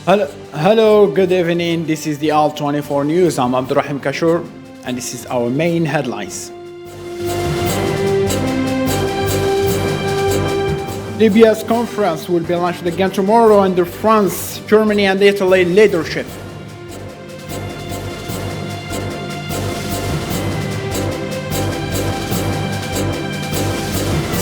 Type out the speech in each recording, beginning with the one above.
Hello, good evening. This is the Al 24 News. I'm Abdurrahim Kashur, and this is our main headlines. Libya's conference will be launched again tomorrow under France, Germany, and Italy leadership.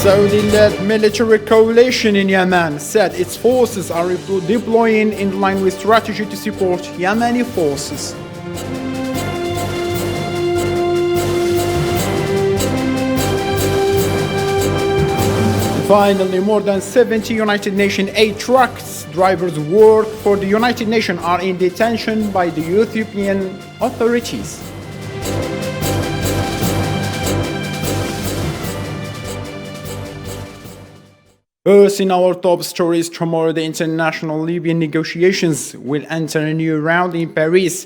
Saudi-led military coalition in Yemen said its forces are deploying in line with strategy to support Yemeni forces. Finally, more than 70 United Nations aid trucks drivers work for the United Nations are in detention by the Ethiopian authorities. First, in our top stories, tomorrow the international Libyan negotiations will enter a new round in Paris.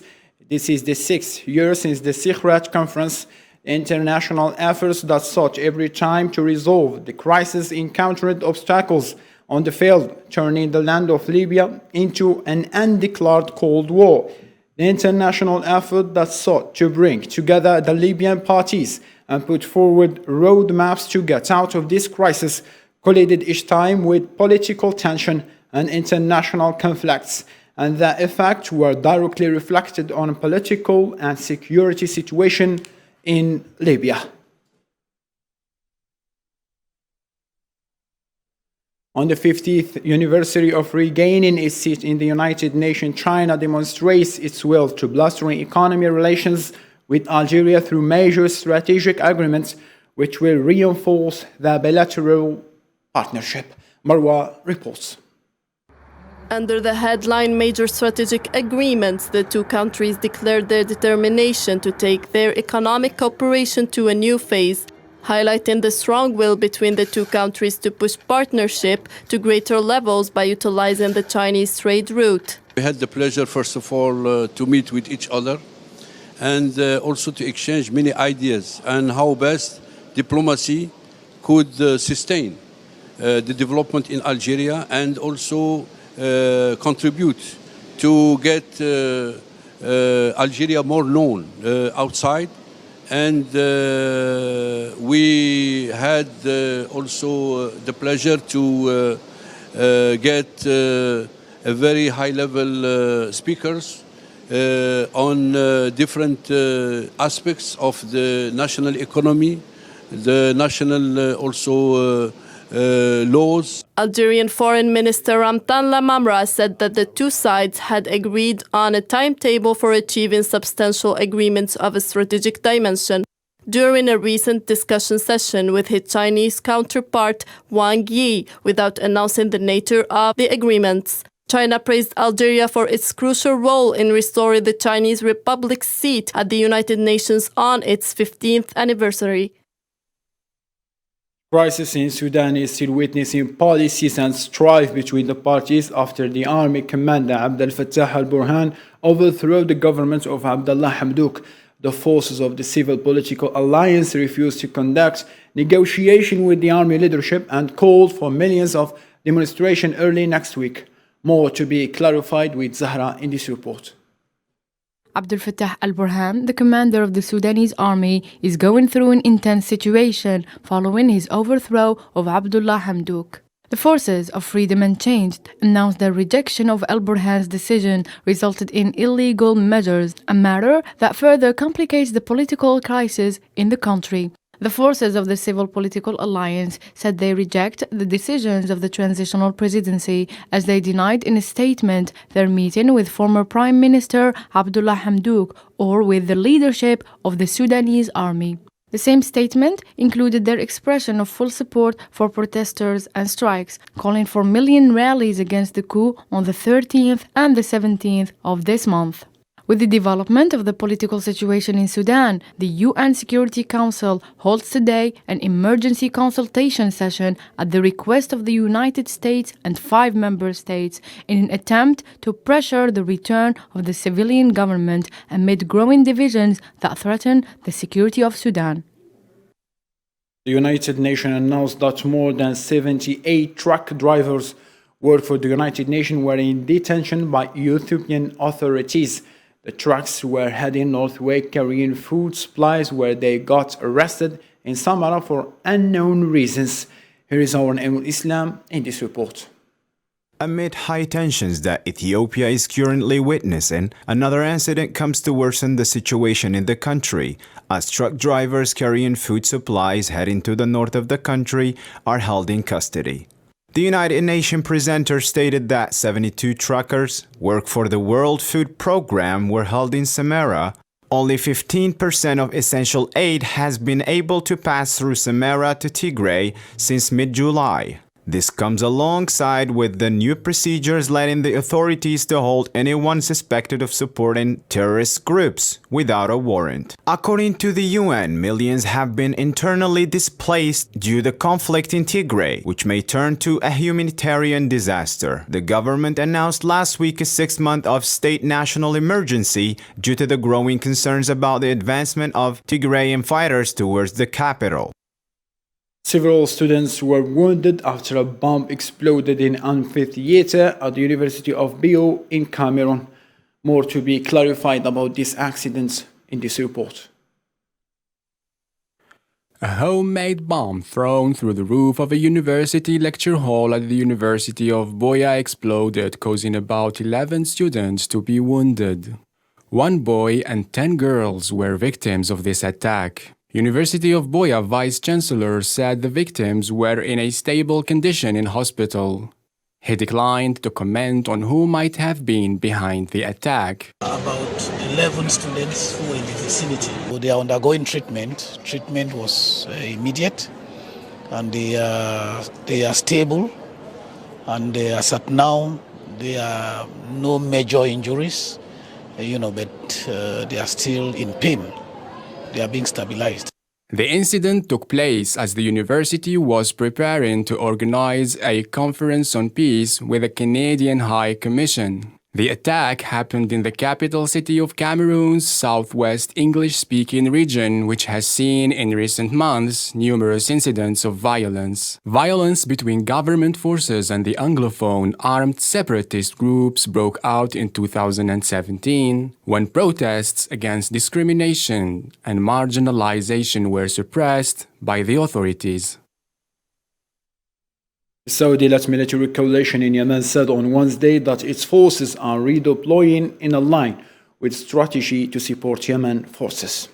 This is the 6th year since the Sikrat conference. International efforts that sought every time to resolve the crisis encountered obstacles on the field, turning the land of Libya into an undeclared Cold War. The international effort that sought to bring together the Libyan parties and put forward roadmaps to get out of this crisis collided each time with political tension and international conflicts, and the effects were directly reflected on political and security situation in Libya. On the 50th anniversary of regaining its seat in the United Nations, China demonstrates its will to bolstering economic relations with Algeria through major strategic agreements which will reinforce the bilateral partnership. Marwa reports. Under the headline Major Strategic Agreements, the two countries declared their determination to take their economic cooperation to a new phase, highlighting the strong will between the two countries to push partnership to greater levels by utilizing the Chinese trade route. We had the pleasure, first of all, to meet with each other and also to exchange many ideas on how best diplomacy could sustain the development in Algeria and also contribute to get Algeria more known outside. And we had also the pleasure to get a very high-level speakers on different aspects of the national economy, the national also laws. Algerian Foreign Minister Ramtane Lamamra said that the two sides had agreed on a timetable for achieving substantial agreements of a strategic dimension during a recent discussion session with his Chinese counterpart Wang Yi, without announcing the nature of the agreements. China praised Algeria for its crucial role in restoring the Chinese Republic's seat at the United Nations on its 15th anniversary. Crisis in Sudan is still witnessing policies and strife between the parties after the army commander Abdel Fattah al-Burhan overthrew the government of Abdullah Hamdouk. The forces of the Civil Political Alliance refused to conduct negotiation with the army leadership and called for millions of demonstrations early next week. More to be clarified with Zahra in this report. Abdel Fattah al-Burhan, the commander of the Sudanese army, is going through an intense situation following his overthrow of Abdullah Hamdouk. The Forces of Freedom and Change announced their rejection of al-Burhan's decision resulted in illegal measures, a matter that further complicates the political crisis in the country. The forces of the Civil Political Alliance said they reject the decisions of the transitional presidency as they denied in a statement their meeting with former Prime Minister Abdullah Hamdouk or with the leadership of the Sudanese army. The same statement included their expression of full support for protesters and strikes, calling for million rallies against the coup on the 13th and the 17th of this month. With the development of the political situation in Sudan, the UN Security Council holds today an emergency consultation session at the request of the United States and 5 member states in an attempt to pressure the return of the civilian government amid growing divisions that threaten the security of Sudan. The United Nations announced that more than 78 truck drivers worked for the United Nations were in detention by Ethiopian authorities. The trucks were heading northward carrying food supplies where they got arrested in Samara for unknown reasons. Here is our Emil Islam in this report. Amid high tensions that Ethiopia is currently witnessing, another incident comes to worsen the situation in the country, as truck drivers carrying food supplies heading to the north of the country are held in custody. The United Nations presenter stated that 72 truckers work for the World Food Programme were held in Samara. Only 15% of essential aid has been able to pass through Samara to Tigray since mid-July. This comes alongside with the new procedures letting the authorities to hold anyone suspected of supporting terrorist groups without a warrant. According to the UN, millions have been internally displaced due to conflict in Tigray, which may turn to a humanitarian disaster. The government announced last week a 6-month of state national emergency due to the growing concerns about the advancement of Tigrayan fighters towards the capital. Several students were wounded after a bomb exploded in amphitheater at the University of Bio in Cameroon. More to be clarified about this accident in this report. A homemade bomb thrown through the roof of a university lecture hall at the University of Boya exploded, causing about 11 students to be wounded. 1 boy and 10 girls were victims of this attack. University of Boya Vice-Chancellor said the victims were in a stable condition in hospital. He declined to comment on who might have been behind the attack. About 11 students who were in the vicinity. They are undergoing treatment. Treatment was immediate, and they are stable. And as at now, there are no major injuries, but they are still in pain. They are being stabilized. The incident took place as the university was preparing to organize a conference on peace with the Canadian High Commission. The attack happened in the capital city of Cameroon's southwest English-speaking region, which has seen in recent months numerous incidents of violence. Violence between government forces and the Anglophone armed separatist groups broke out in 2017, when protests against discrimination and marginalization were suppressed by the authorities. The Saudiled military coalition in Yemen said on Wednesday that its forces are redeploying in a line with strategy to support Yemen forces.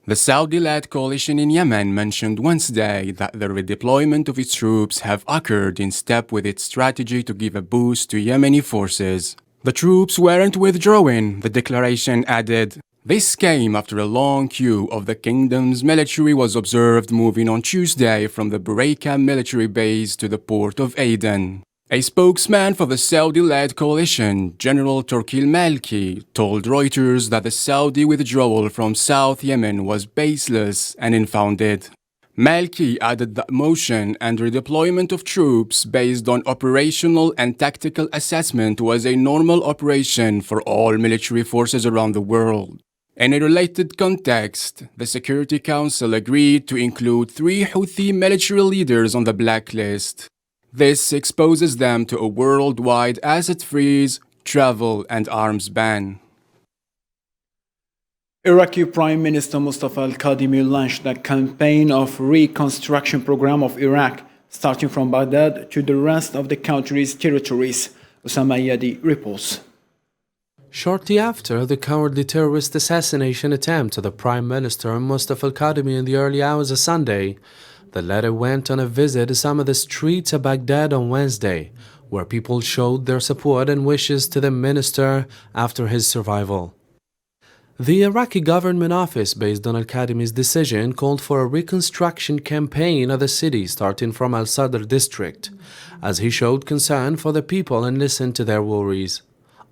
The Saudi-led coalition in Yemen mentioned Wednesday that the redeployment of its troops have occurred in step with its strategy to give a boost to Yemeni forces. The troops weren't withdrawing, the declaration added. This came after a long queue of the kingdom's military was observed moving on Tuesday from the Burayka military base to the port of Aden. A spokesman for the Saudi-led coalition, General Turkil Malki, told Reuters that the Saudi withdrawal from South Yemen was baseless and unfounded. Malki added that motion and redeployment of troops based on operational and tactical assessment was a normal operation for all military forces around the world. In a related context, the Security Council agreed to include 3 Houthi military leaders on the blacklist. This exposes them to a worldwide asset freeze, travel, and arms ban. Iraqi Prime Minister Mustafa alKhadimi launched a campaign of reconstruction program of Iraq, starting from Baghdad to the rest of the country's territories. Osama Yadi reports. Shortly after the cowardly terrorist assassination attempt to the Prime Minister Mustafa alKhadimi in the early hours of Sunday, the latter went on a visit to some of the streets of Baghdad on Wednesday, where people showed their support and wishes to the minister after his survival. The Iraqi government office, based on alKhadimi's decision, called for a reconstruction campaign of the city starting from Al-Sadr district, as he showed concern for the people and listened to their worries.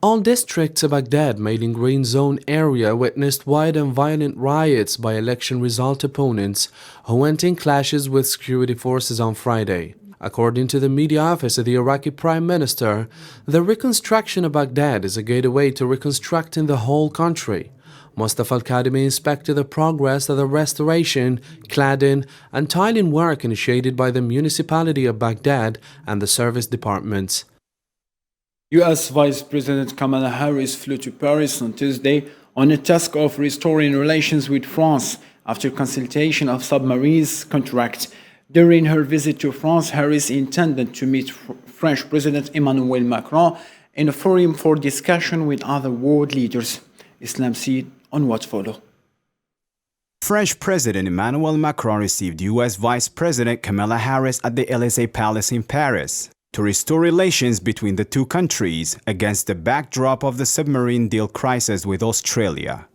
All districts of Baghdad made in Green Zone area witnessed wide and violent riots by election result opponents who went in clashes with security forces on Friday. According to the media office of the Iraqi Prime Minister, the reconstruction of Baghdad is a gateway to reconstructing the whole country, Mustafa al-Khadimi inspected the progress of the restoration, cladding and tiling work initiated by the municipality of Baghdad and the service departments. U.S. Vice President Kamala Harris flew to Paris on Tuesday on a task of restoring relations with France after consultation of submarines contract. During her visit to France, Harris intended to meet French President Emmanuel Macron in a forum for discussion with other world leaders. Islam Seed on what follow. French President Emmanuel Macron received U.S. Vice President Camila Harris at the Élysée Palace in Paris to restore relations between the two countries against the backdrop of the submarine deal crisis with Australia.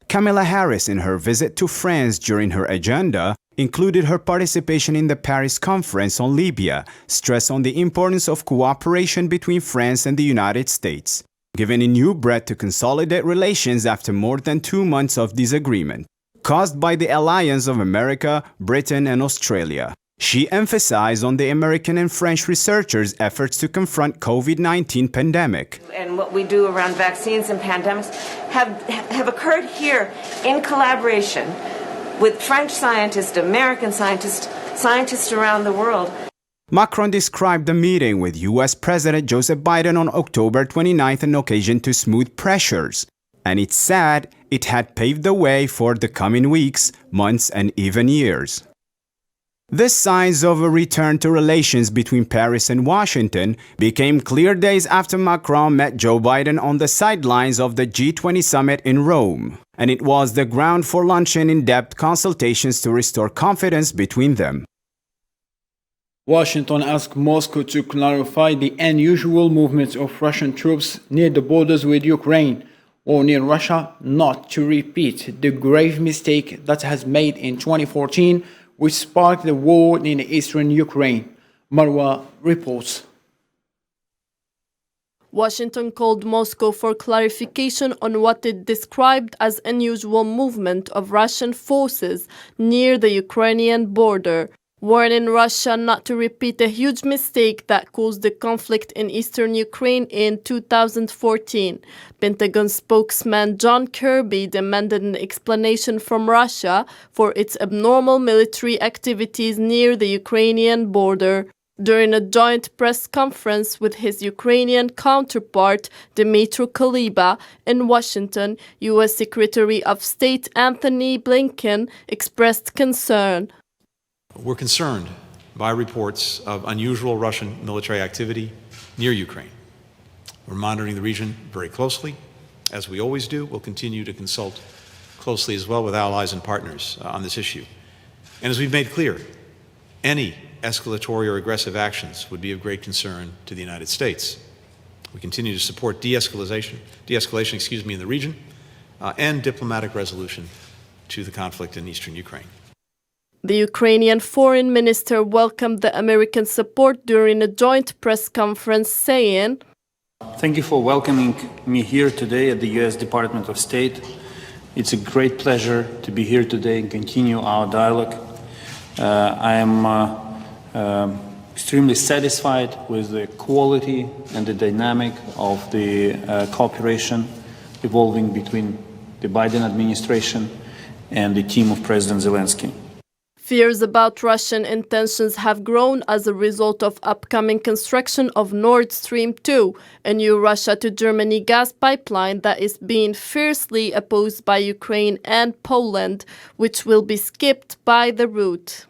Camila Harris, in her visit to France during her agenda, included her participation in the Paris Conference on Libya, stressed on the importance of cooperation between France and the United States, giving a new breath to consolidate relations after more than 2 months of disagreement, caused by the alliance of America, Britain, and Australia. She emphasized on the American and French researchers' efforts to confront COVID-19 pandemic. And what we do around vaccines and pandemics have occurred here in collaboration with French scientists, American scientists, scientists around the world. Macron described the meeting with U.S. President Joseph Biden on October 29th an occasion to smooth pressures, and it said it had paved the way for the coming weeks, months, and even years. The signs of a return to relations between Paris and Washington became clear days after Macron met Joe Biden on the sidelines of the G20 summit in Rome, and it was the ground for launching in-depth consultations to restore confidence between them. Washington asked Moscow to clarify the unusual movements of Russian troops near the borders with Ukraine, warning Russia not to repeat the grave mistake that has made in 2014, which sparked the war in eastern Ukraine. Marwa reports. Washington called Moscow for clarification on what it described as unusual movement of Russian forces near the Ukrainian border, warning Russia not to repeat a huge mistake that caused the conflict in eastern Ukraine in 2014. Pentagon spokesman John Kirby demanded an explanation from Russia for its abnormal military activities near the Ukrainian border. During a joint press conference with his Ukrainian counterpart, Dmytro Kuleba, in Washington, U.S. Secretary of State Anthony Blinken expressed concern. We're concerned by reports of unusual Russian military activity near Ukraine. We're monitoring the region very closely, as we always do. We'll continue to consult closely as well with allies and partners on this issue. And as we've made clear, any escalatory or aggressive actions would be of great concern to the United States. We continue to support de-escalation in the region and diplomatic resolution to the conflict in eastern Ukraine. The Ukrainian foreign minister welcomed the American support during a joint press conference, saying, "Thank you for welcoming me here today at the U.S. Department of State. It's a great pleasure to be here today and continue our dialogue. I am extremely satisfied with the quality and the dynamic of the cooperation evolving between the Biden administration and the team of President Zelensky." Fears about Russian intentions have grown as a result of upcoming construction of Nord Stream 2, a new Russia to Germany gas pipeline that is being fiercely opposed by Ukraine and Poland, which will be skipped by the route.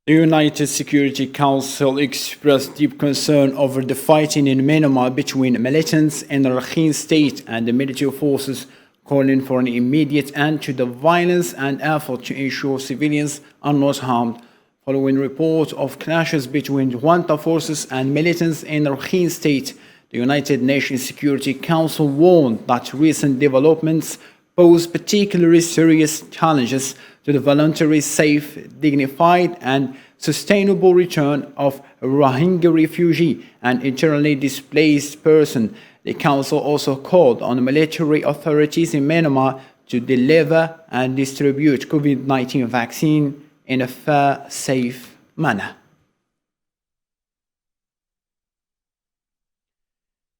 The United Security Council expressed deep concern over the fighting in Myanmar between militants in the Rakhine State and the military forces, calling for an immediate end to the violence and effort to ensure civilians are not harmed. Following reports of clashes between junta forces and militants in Rakhine State, the United Nations Security Council warned that recent developments pose particularly serious challenges to the voluntary, safe, dignified, and sustainable return of a Rohingya refugee and internally displaced person. The Council also called on military authorities in Myanmar to deliver and distribute COVID-19 vaccine in a fair, safe manner.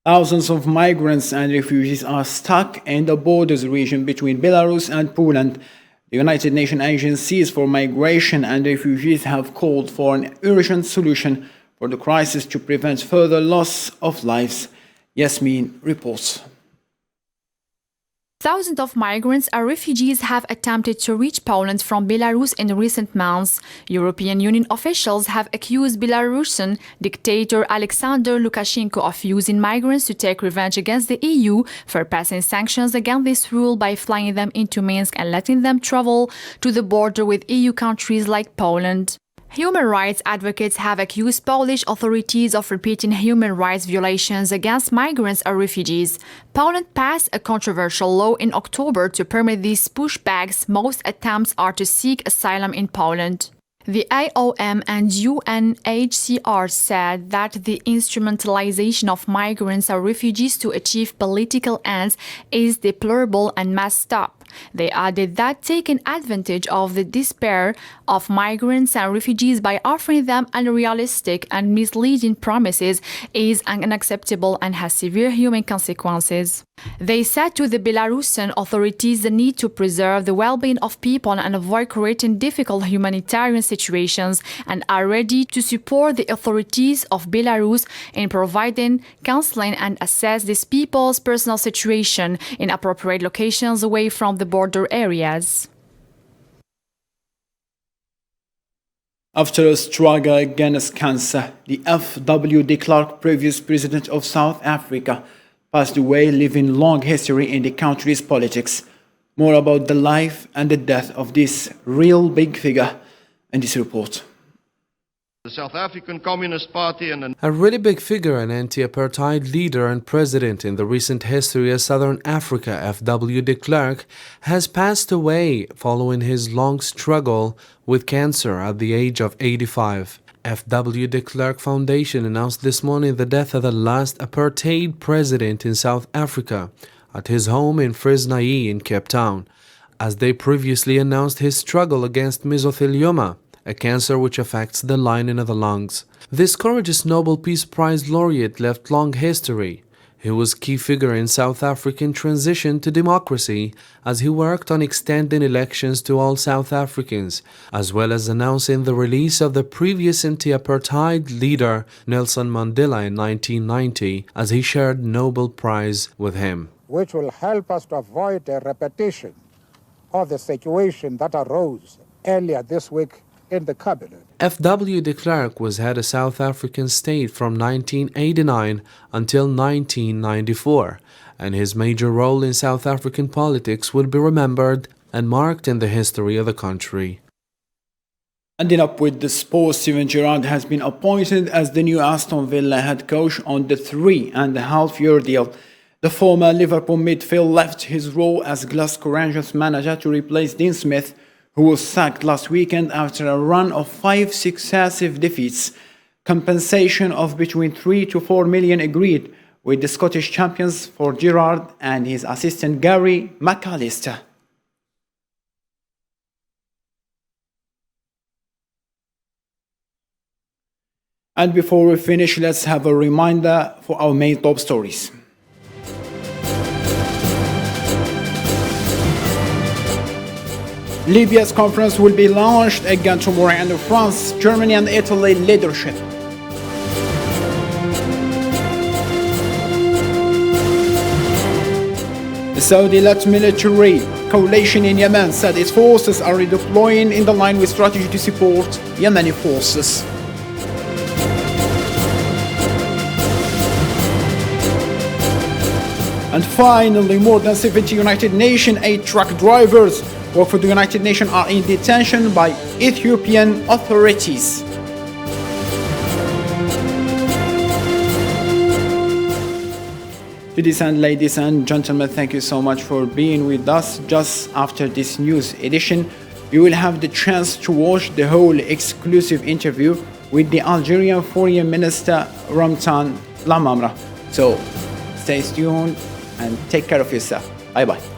Thousands of migrants and refugees are stuck in the borders region between Belarus and Poland. The United Nations agencies for migration and refugees have called for an urgent solution for the crisis to prevent further loss of lives. Yasmin reports. Thousands of migrants and refugees have attempted to reach Poland from Belarus in recent months. European Union officials have accused Belarusian dictator Alexander Lukashenko of using migrants to take revenge against the EU for passing sanctions against this rule by flying them into Minsk and letting them travel to the border with EU countries like Poland. Human rights advocates have accused Polish authorities of repeating human rights violations against migrants and refugees. Poland passed a controversial law in October to permit these pushbacks. Most attempts are to seek asylum in Poland. The IOM and UNHCR said that the instrumentalization of migrants and refugees to achieve political ends is deplorable and must stop. They added that taking advantage of the despair of migrants and refugees by offering them unrealistic and misleading promises is unacceptable and has severe human consequences. They said to the Belarusian authorities the need to preserve the well-being of people and avoid creating difficult humanitarian situations, and are ready to support the authorities of Belarus in providing counseling and assess these people's personal situation in appropriate locations away from the border areas. After a struggle against cancer, the F.W. de Klerk, previous president of South Africa, passed away, leaving long history in the country's politics. More about the life and the death of this real big figure in this report. The South African Communist Party and A really big figure, an anti-apartheid leader and president in the recent history of Southern Africa, F.W. de Klerk, has passed away following his long struggle with cancer at the age of 85. F.W. de Klerk Foundation announced this morning the death of the last apartheid president in South Africa at his home in Frasnai in Cape Town, as they previously announced his struggle against mesothelioma, a cancer which affects the lining of the lungs. This courageous Nobel Peace Prize laureate left long history. He was a key figure in South African transition to democracy as he worked on extending elections to all South Africans, as well as announcing the release of the previous anti-apartheid leader Nelson Mandela in 1990 as he shared Nobel Prize with him. Which will help us to avoid a repetition of the situation that arose earlier this week in the cabinet. F.W. de Klerk was head of South African state from 1989 until 1994, and his major role in South African politics will be remembered and marked in the history of the country. Ending up with the sports, Steven Gerrard has been appointed as the new Aston Villa head coach on the 3.5-year deal. The former Liverpool midfield left his role as Glasgow Rangers manager to replace Dean Smith, who was sacked last weekend after a run of 5 successive defeats. Compensation of between 3 to 4 million agreed with the Scottish champions for Gerrard and his assistant Gary McAllister. And before we finish, let's have a reminder for our main top stories. Libya's conference will be launched again tomorrow under France, Germany and Italy leadership. The Saudi-led military coalition in Yemen said its forces are redeploying in the line with strategy to support Yemeni forces. And finally, more than 70 United Nations aid truck drivers work for the United Nations are in detention by Ethiopian authorities. To this end, ladies and gentlemen, thank you so much for being with us. Just after this news edition, you will have the chance to watch the whole exclusive interview with the Algerian Foreign Minister Ramtan Lamamra. So stay tuned and take care of yourself. Bye-bye.